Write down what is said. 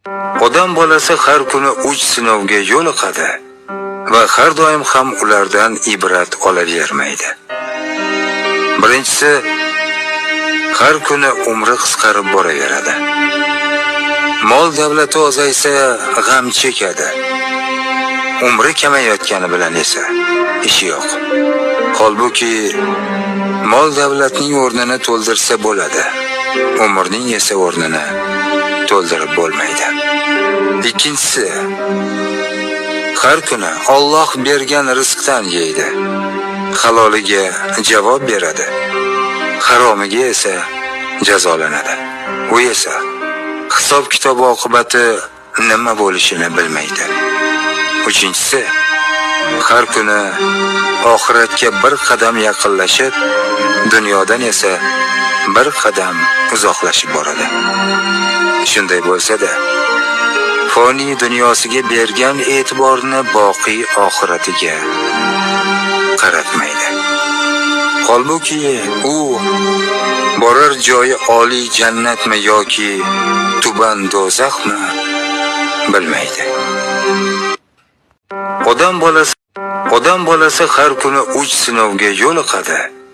Odam bolasi har kuni uch sinovga yo'liqadi va har doim ham ulardan ibrat olavermaydi. Birinchisi, har kuni umri qisqarib boraveradi. Mol davlati ozaysa g'am chekadi. Umri kamayotgani bilan esa ishi yo'q. Holbuki mol davlatning o'rnini to'ldirsa bo'ladi. Umrning esa o'rnini to'ldirib bo'lmaydi. Ikkinchisi, har kuni Alloh bergan rizqdan yeydi. Haloliga javob beradi. Haromiga esa jazolanadi. U esa hisob kitob oqibati nima bo'lishini bilmaydi. Uchinchisi, har kuni oxiratga bir qadam yaqinlashib, dunyodan esa bir qadam uzoqlashib boradi. Shunday bo'lsa-da, foniy dunyosiga bergan e'tiborni boqiy oxiratiga qaratmaydi. Holbuki u borar joyi oliy jannatmi yoki tuban do'zaxmi bilmaydi. Odam bolasi har kuni uch sinovga yo'liqadi